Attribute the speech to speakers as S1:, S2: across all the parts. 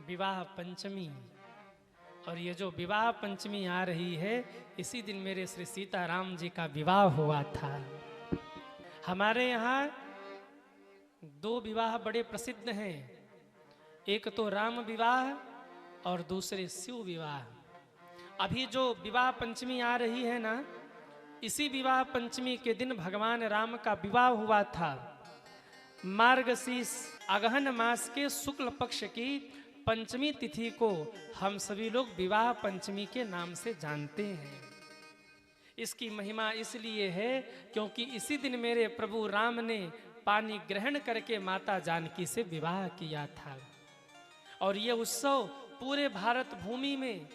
S1: विवाह पंचमी। और ये जो विवाह पंचमी आ रही है, इसी दिन मेरे श्री सीताराम जी का विवाह हुआ था। हमारे यहाँ दो विवाह बड़े प्रसिद्ध हैं, एक तो राम विवाह और दूसरे शिव विवाह। अभी जो विवाह पंचमी आ रही है ना, इसी विवाह पंचमी के दिन भगवान राम का विवाह हुआ था। मार्गशीर्ष अगहन मास के शुक्ल पक्ष की पंचमी तिथि को हम सभी लोग विवाह पंचमी के नाम से जानते हैं। इसकी महिमा इसलिए है क्योंकि इसी दिन मेरे प्रभु राम ने पानी ग्रहण करके माता जानकी से विवाह किया था। और ये उत्सव पूरे भारत भूमि में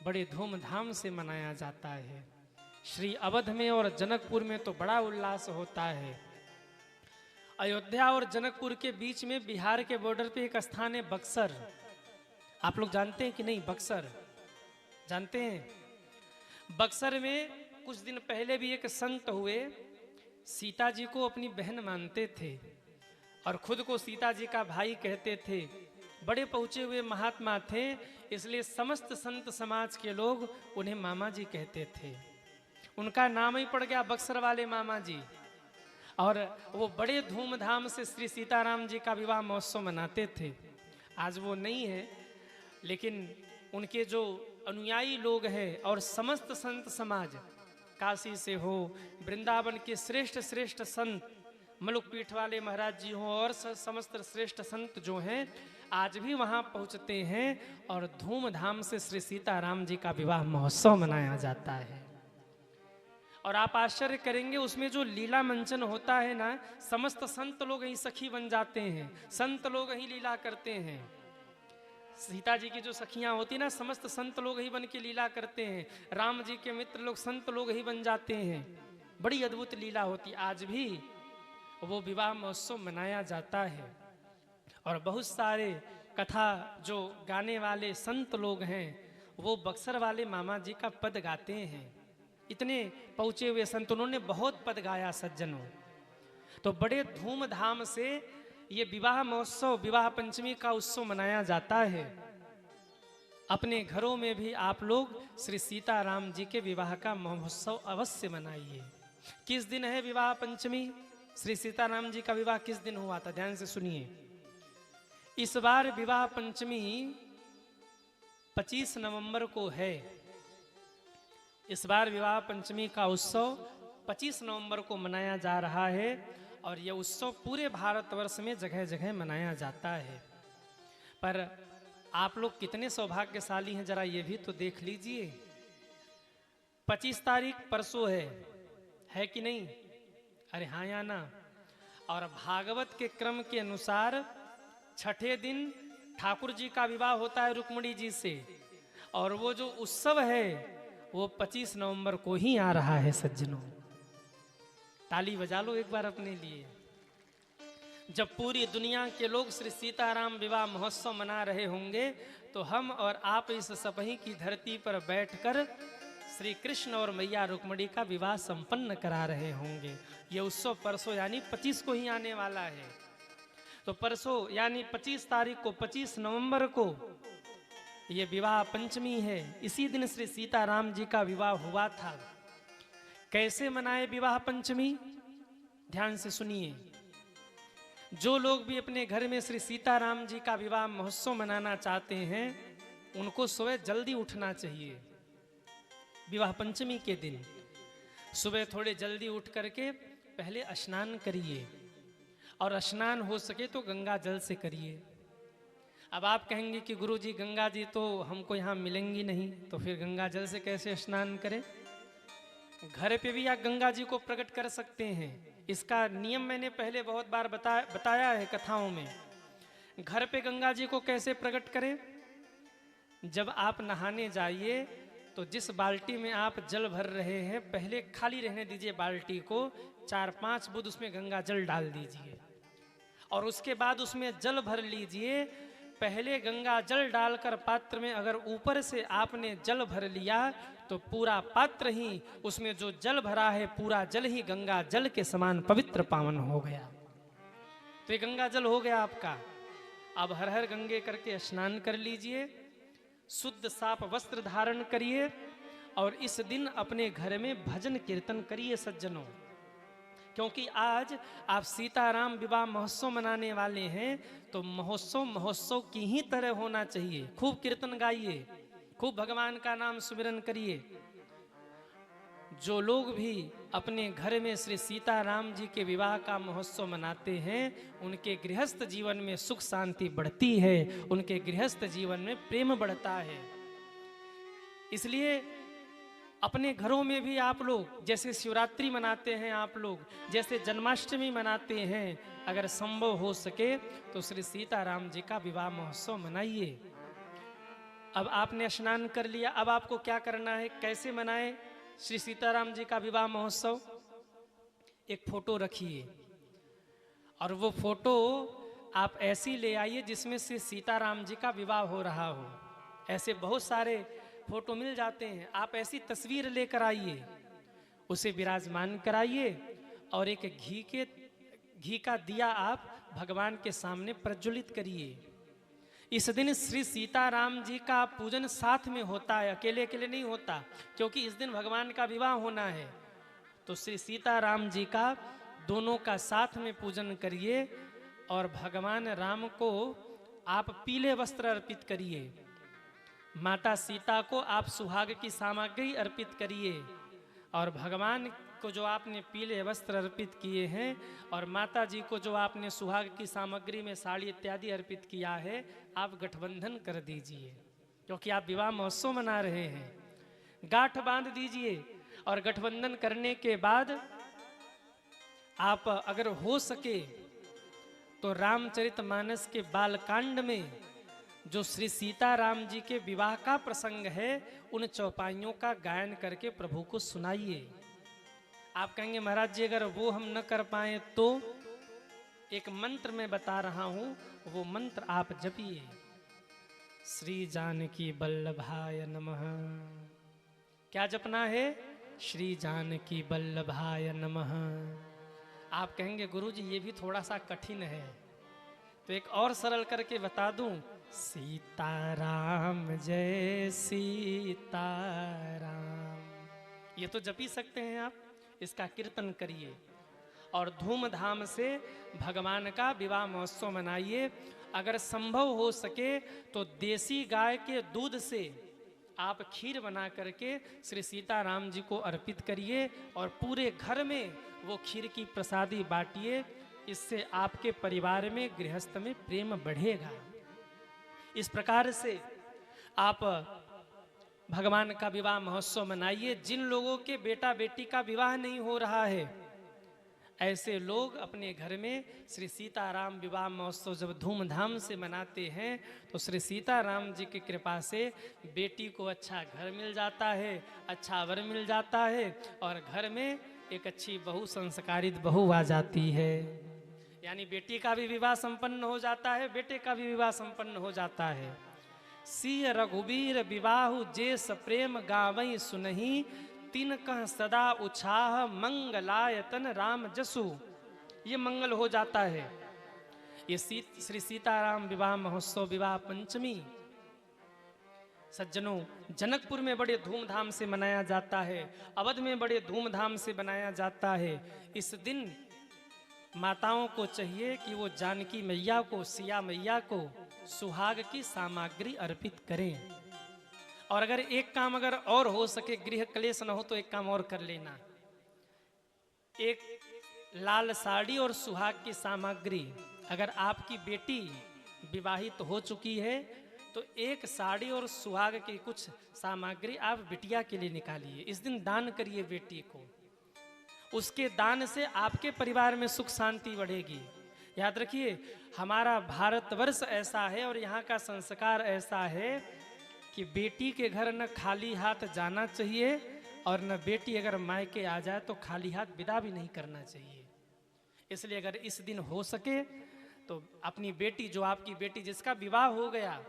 S1: बड़े धूमधाम से मनाया जाता है। श्री अवध में और जनकपुर में तो बड़ा उल्लास होता है। अयोध्या और जनकपुर के बीच में बिहार के बॉर्डर पे एक स्थान है बक्सर। आप लोग जानते हैं कि नहीं? बक्सर जानते हैं? बक्सर में कुछ दिन पहले भी एक संत हुए, सीता जी को अपनी बहन मानते थे और खुद को सीता जी का भाई कहते थे। बड़े पहुंचे हुए महात्मा थे, इसलिए समस्त संत समाज के लोग उन्हें मामा जी कहते थे। उनका नाम ही पड़ गया बक्सर वाले मामा जी। और वो बड़े धूमधाम से श्री सीताराम जी का विवाह महोत्सव मनाते थे। आज वो नहीं है, लेकिन उनके जो अनुयायी लोग हैं और समस्त संत समाज, काशी से हो, वृंदावन के श्रेष्ठ श्रेष्ठ संत मलुक पीठ वाले महाराज जी हों और समस्त श्रेष्ठ संत जो हैं, आज भी वहाँ पहुँचते हैं और धूमधाम से श्री सीताराम जी का विवाह महोत्सव मनाया जाता है। और आप आश्चर्य करेंगे, उसमें जो लीला मंचन होता है ना, समस्त संत लोग यही सखी बन जाते हैं, संत लोग यही लीला करते हैं। सीता जी की जो सखियां होती ना, समस्त संत लोग ही बन के लीला करते हैं। राम जी के मित्र लोग संत लोग ही बन जाते हैं। बड़ी अद्भुत लीला होती। आज भी वो विवाह महोत्सव मनाया जाता है। और बहुत सारे कथा जो गाने वाले संत लोग हैं, वो बक्सर वाले मामा जी का पद गाते हैं। इतने पहुंचे हुए संत, उन्होंने बहुत पद गाया सज्जनों। तो बड़े धूमधाम से ये विवाह महोत्सव, विवाह पंचमी का उत्सव मनाया जाता है। अपने घरों में भी आप लोग श्री सीताराम जी के विवाह का महोत्सव अवश्य मनाइए। किस दिन है विवाह पंचमी? श्री सीताराम जी का विवाह किस दिन हुआ था? ध्यान से सुनिए। इस बार विवाह पंचमी 25 नवंबर को है। इस बार विवाह पंचमी का उत्सव 25 नवंबर को मनाया जा रहा है। और यह उत्सव पूरे भारतवर्ष में जगह जगह मनाया जाता है। पर आप लोग कितने सौभाग्यशाली हैं, जरा ये भी तो देख लीजिए। 25 तारीख परसों है कि नहीं? अरे हाँ या ना? और भागवत के क्रम के अनुसार छठे दिन ठाकुर जी का विवाह होता है रुक्मिणी जी से। और वो जो उत्सव है वो 25 नवंबर को ही आ रहा है सज्जनों। ताली बजा लो एक बार अपने लिए। जब पूरी दुनिया के लोग श्री सीताराम विवाह महोत्सव मना रहे होंगे, तो हम और आप इस सपही की धरती पर बैठकर श्री कृष्ण और मैया रुक्मिणी का विवाह संपन्न करा रहे होंगे। ये उत्सव परसों यानी 25 को ही आने वाला है। तो परसों यानी 25 तारीख को, 25 नवंबर को ये विवाह पंचमी है। इसी दिन श्री सीताराम जी का विवाह हुआ था। कैसे मनाए विवाह पंचमी? ध्यान से सुनिए। जो लोग भी अपने घर में श्री सीताराम जी का विवाह महोत्सव मनाना चाहते हैं, उनको सुबह जल्दी उठना चाहिए। विवाह पंचमी के दिन सुबह थोड़े जल्दी उठ करके पहले स्नान करिए, और स्नान हो सके तो गंगा जल से करिए। अब आप कहेंगे कि गुरुजी गंगा जी तो हमको यहाँ मिलेंगी नहीं, तो फिर गंगा जल से कैसे स्नान करें? घर पे भी आप गंगा जी को प्रकट कर सकते हैं। इसका नियम मैंने पहले बहुत बार बताया है कथाओं में। घर पे गंगा जी को कैसे प्रकट करें? जब आप नहाने जाइए तो जिस बाल्टी में आप जल भर रहे हैं, पहले खाली रहने दीजिए बाल्टी को। 4-5 बूंद उसमें गंगा जल डाल दीजिए और उसके बाद उसमें जल भर लीजिए। पहले गंगा जल डालकर पात्र में अगर ऊपर से आपने जल भर लिया तो पूरा पात्र ही, उसमें जो जल भरा है पूरा जल ही गंगा जल के समान पवित्र पावन हो गया। तो ये गंगा जल हो गया आपका। अब हर हर गंगे करके स्नान कर लीजिए, शुद्ध साफ वस्त्र धारण करिए और इस दिन अपने घर में भजन कीर्तन करिए सज्जनों। क्योंकि आज आप सीताराम विवाह महोत्सव मनाने वाले हैं, तो महोत्सव महोत्सव की ही तरह होना चाहिए। खूब कीर्तन गाइए, खूब भगवान का नाम सुमिरन करिए। जो लोग भी अपने घर में श्री सीताराम जी के विवाह का महोत्सव मनाते हैं, उनके गृहस्थ जीवन में सुख शांति बढ़ती है, उनके गृहस्थ जीवन में प्रेम बढ़ता है। इसलिए अपने घरों में भी आप लोग जैसे शिवरात्रि मनाते हैं, आप लोग जैसे जन्माष्टमी मनाते हैं, अगर संभव हो सके तो श्री सीताराम जी का विवाह महोत्सव मनाइए। अब आपने स्नान कर लिया, अब आपको क्या करना है, कैसे मनाएं श्री सीताराम जी का विवाह महोत्सव। एक फोटो रखिए और वो फोटो आप ऐसी ले आइए जिसमें से सीताराम जी का विवाह हो रहा हो। ऐसे बहुत सारे फोटो मिल जाते हैं, आप ऐसी तस्वीर लेकर आइए, उसे विराजमान कराइए और एक घी का दिया आप भगवान के सामने प्रज्वलित करिए। इस दिन श्री सीताराम जी का पूजन साथ में होता है, अकेले अकेले नहीं होता, क्योंकि इस दिन भगवान का विवाह होना है। तो श्री सीताराम जी का दोनों का साथ में पूजन करिए और भगवान राम को आप पीले वस्त्र अर्पित करिए, माता सीता को आप सुहाग की सामग्री अर्पित करिए और भगवान को जो आपने पीले वस्त्र अर्पित किए हैं और माता जी को जो आपने सुहाग की सामग्री में साड़ी इत्यादि अर्पित किया है, आप गठबंधन कर दीजिए, क्योंकि आप विवाह महोत्सव मना रहे हैं। गांठ बांध दीजिए और गठबंधन करने के बाद आप अगर हो सके तो रामचरितमानस के बालकांड में जो श्री सीताराम जी के विवाह का प्रसंग है, उन चौपाइयों का गायन करके प्रभु को सुनाइए। आप कहेंगे महाराज जी अगर वो हम न कर पाए तो, एक मंत्र मैं बता रहा हूं, वो मंत्र आप जपिए। श्री जानकी वल्लभाय नमः। क्या जपना है? श्री जानकी वल्लभाय नमः। आप कहेंगे गुरुजी ये भी थोड़ा सा कठिन है, तो एक और सरल करके बता दूं, सीताराम जय सीताराम। ये तो जप ही सकते हैं आप, इसका कीर्तन करिए और धूमधाम से भगवान का विवाह महोत्सव मनाइए। अगर संभव हो सके तो देसी गाय के दूध से आप खीर बना करके श्री सीताराम जी को अर्पित करिए और पूरे घर में वो खीर की प्रसादी बांटिए। इससे आपके परिवार में, गृहस्थ में प्रेम बढ़ेगा। इस प्रकार से आप भगवान का विवाह महोत्सव मनाइए। जिन लोगों के बेटा बेटी का विवाह नहीं हो रहा है, ऐसे लोग अपने घर में श्री सीताराम विवाह महोत्सव जब धूमधाम से मनाते हैं, तो श्री सीताराम जी की कृपा से बेटी को अच्छा घर मिल जाता है, अच्छा वर मिल जाता है और घर में एक अच्छी बहु, संस्कारित बहू आ जाती है। यानी बेटी का भी विवाह संपन्न हो जाता है, बेटे का भी विवाह संपन्न हो जाता है। सिय रघुबीर विवाहु जे सप्रेम गावई सुनहि, तिन कह सदा उछाह मंगलायतन राम जसु। ये मंगल हो जाता है। ये श्री सीताराम विवाह महोत्सव, विवाह पंचमी सज्जनों जनकपुर में बड़े धूमधाम से मनाया जाता है, अवध में बड़े धूमधाम से मनाया जाता है। इस दिन माताओं को चाहिए कि वो जानकी मैया को, सिया मैया को सुहाग की सामग्री अर्पित करें। और अगर एक काम अगर और हो सके, गृह क्लेश न हो, तो एक काम और कर लेना। एक लाल साड़ी और सुहाग की सामग्री, अगर आपकी बेटी विवाहित हो चुकी है तो एक साड़ी और सुहाग की कुछ सामग्री आप बिटिया के लिए निकालिए। इस दिन दान करिए बेटी को, उसके दान से आपके परिवार में सुख शांति बढ़ेगी। याद रखिए, हमारा भारतवर्ष ऐसा है और यहाँ का संस्कार ऐसा है कि बेटी के घर न खाली हाथ जाना चाहिए और न बेटी अगर मायके आ जाए तो खाली हाथ विदा भी नहीं करना चाहिए। इसलिए अगर इस दिन हो सके तो अपनी बेटी, जो आपकी बेटी जिसका विवाह हो गया,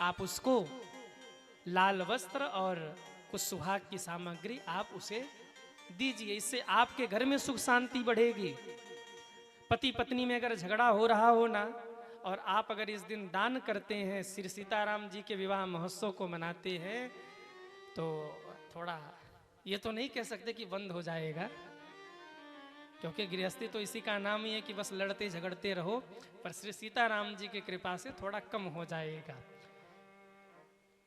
S1: आप उसको लाल वस्त्र और कुछ सुहाग की सामग्री आप उसे दीजिए। इससे आपके घर में सुख शांति बढ़ेगी। पति पत्नी में अगर झगड़ा हो रहा हो ना, और आप अगर इस दिन दान करते हैं, श्री सीताराम जी के विवाह महोत्सव को मनाते हैं, तो थोड़ा ये तो नहीं कह सकते कि बंद हो जाएगा, क्योंकि गृहस्थी तो इसी का नाम ही है कि बस लड़ते झगड़ते रहो, पर श्री सीताराम जी की कृपा से थोड़ा कम हो जाएगा।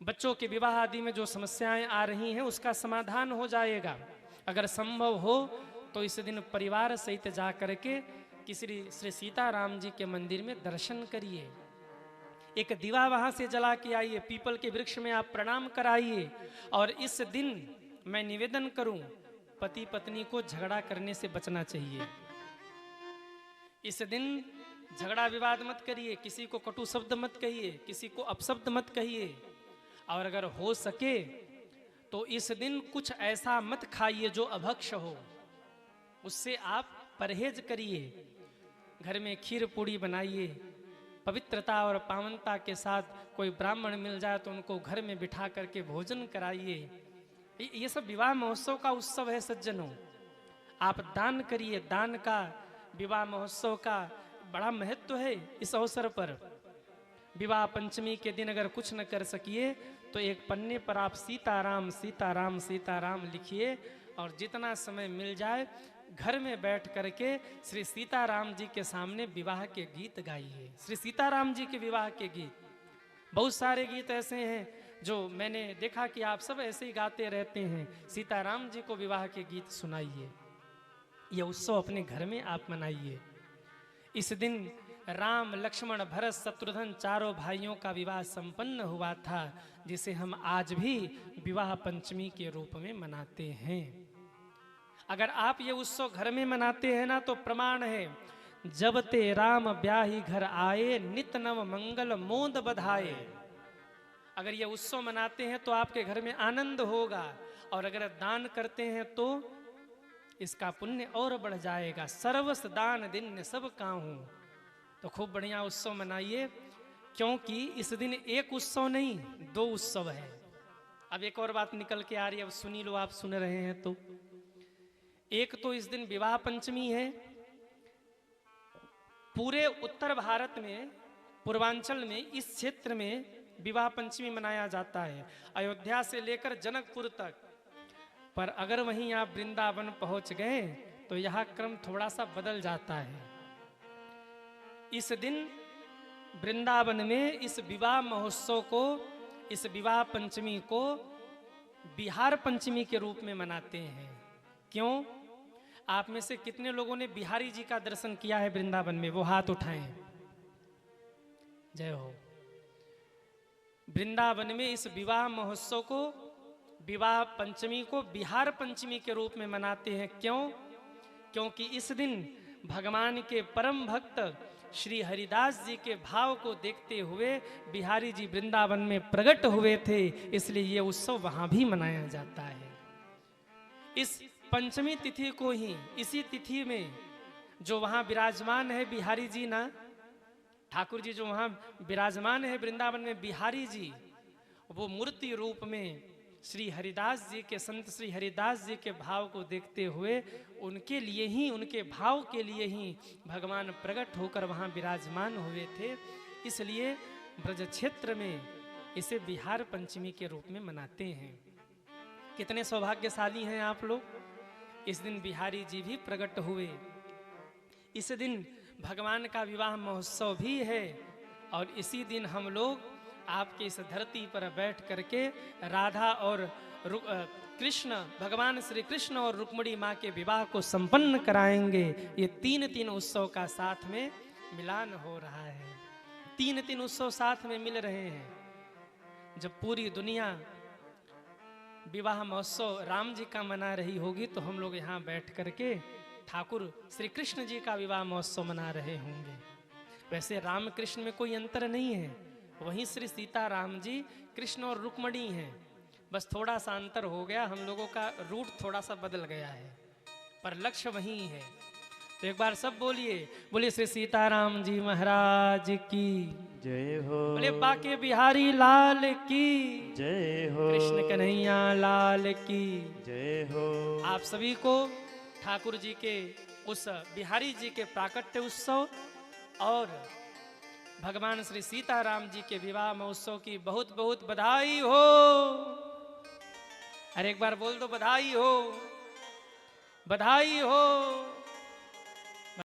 S1: बच्चों के विवाह आदि में जो समस्याएं आ रही हैं उसका समाधान हो जाएगा। अगर संभव हो तो इस दिन परिवार सहित जा करके श्री सीताराम जी के मंदिर में दर्शन करिए, एक दिवा वहां से जला के आइए, पीपल के वृक्ष में आप प्रणाम कराइए। और इस दिन मैं निवेदन करूं, पति पत्नी को झगड़ा करने से बचना चाहिए। इस दिन झगड़ा विवाद मत करिए, किसी को कटु शब्द मत कहिए, किसी को अपशब्द मत कहिए, और अगर हो सके तो इस दिन कुछ ऐसा मत खाइए जो अभक्ष हो, उससे आप परहेज करिए। घर में खीर पूड़ी बनाइए, पवित्रता और पावनता के साथ कोई ब्राह्मण मिल जाए तो उनको घर में बिठा करके भोजन कराइए। ये सब विवाह महोत्सव का उत्सव है सज्जनों। आप दान करिए, दान का विवाह महोत्सव का बड़ा महत्व है। इस अवसर पर विवाह पंचमी के दिन अगर कुछ न कर सकिए तो एक पन्ने पर आप सीताराम सीताराम सीताराम लिखिए, और जितना समय मिल जाए घर में बैठ करके श्री सीताराम जी के सामने विवाह के गीत गाइए। श्री सीताराम जी के विवाह के गीत, बहुत सारे गीत ऐसे हैं जो मैंने देखा कि आप सब ऐसे ही गाते रहते हैं। सीताराम जी को विवाह के गीत सुनाइए, यह उत्सव अपने घर में आप मनाइए। इस दिन राम लक्ष्मण भरत शत्रुघ्न चारों भाइयों का विवाह संपन्न हुआ था, जिसे हम आज भी विवाह पंचमी के रूप में मनाते हैं। अगर आप ये उत्सव घर में मनाते हैं ना, तो प्रमाण है, जब ते राम ब्याही घर आए, नित नव मंगल मोद बधाए। अगर ये उत्सव मनाते हैं तो आपके घर में आनंद होगा, और अगर दान करते हैं तो इसका पुण्य और बढ़ जाएगा। सर्वस दान दिन सब काहूं। तो खूब बढ़िया उत्सव मनाइए, क्योंकि इस दिन एक उत्सव नहीं, दो उत्सव है। अब एक और बात निकल के आ रही है, अब सुनी लो, आप सुन रहे हैं तो। एक तो इस दिन विवाह पंचमी है। पूरे उत्तर भारत में, पूर्वांचल में, इस क्षेत्र में विवाह पंचमी मनाया जाता है, अयोध्या से लेकर जनकपुर तक। पर अगर वहीं आप वृंदावन पहुंच गए तो यह क्रम थोड़ा सा बदल जाता है। इस दिन वृंदावन में इस विवाह महोत्सव को, इस विवाह पंचमी को बिहार पंचमी के रूप में मनाते हैं। क्यों? आप में से कितने लोगों ने बिहारी जी का दर्शन किया है वृंदावन में? वो हाथ उठाएं। जय हो। वृंदावन में इस विवाह महोत्सव को, विवाह पंचमी को बिहार पंचमी के रूप में मनाते हैं। क्यों? क्योंकि इस दिन भगवान के परम भक्त श्री हरिदास जी के भाव को देखते हुए बिहारी जी वृंदावन में प्रकट हुए थे, इसलिए ये उत्सव वहां भी मनाया जाता है। इस पंचमी तिथि को ही, इसी तिथि में जो वहां विराजमान है बिहारी जी ना, ठाकुर जी जो वहां विराजमान है वृंदावन में बिहारी जी, वो मूर्ति रूप में श्री हरिदास जी के, संत श्री हरिदास जी के भाव को देखते हुए उनके लिए ही, उनके भाव के लिए ही भगवान प्रकट होकर वहां विराजमान हुए थे। इसलिए ब्रज क्षेत्र में इसे बिहार पंचमी के रूप में मनाते हैं। कितने सौभाग्यशाली हैं आप लोग, इस दिन बिहारी जी भी प्रकट हुए। इस दिन भगवान का विवाह महोत्सव भी है, और इसी दिन हम लोग आपके इस धरती पर बैठ करके राधा और कृष्ण, भगवान श्री कृष्ण और रुक्मिणी माँ के विवाह को संपन्न कराएंगे। ये तीन उत्सव का साथ में मिलान हो रहा है, तीन उत्सव साथ में मिल रहे हैं। जब पूरी दुनिया विवाह महोत्सव राम जी का मना रही होगी, तो हम लोग यहाँ बैठ करके ठाकुर श्री कृष्ण जी का विवाह महोत्सव मना रहे होंगे। वैसे राम कृष्ण में कोई अंतर नहीं है, वहीं श्री सीताराम जी कृष्ण और रुक्मिणी हैं, बस थोड़ा सा अंतर हो गया, हम लोगों का रूट थोड़ा सा बदल गया है, पर लक्ष्य वही है। तो एक बार सब बोलिए, बोलिए श्री सीताराम जी महाराज की
S2: जय हो।
S1: बोले बाके बिहारी लाल की
S2: जय हो।
S1: कृष्ण कन्हैया लाल की
S2: जय हो।
S1: आप सभी को ठाकुर जी के उस बिहारी जी के प्राकट्य उत्सव और भगवान श्री सीताराम जी के विवाह महोत्सव की बहुत बहुत बधाई हो। अरे एक बार बोल दो बधाई हो, बधाई हो।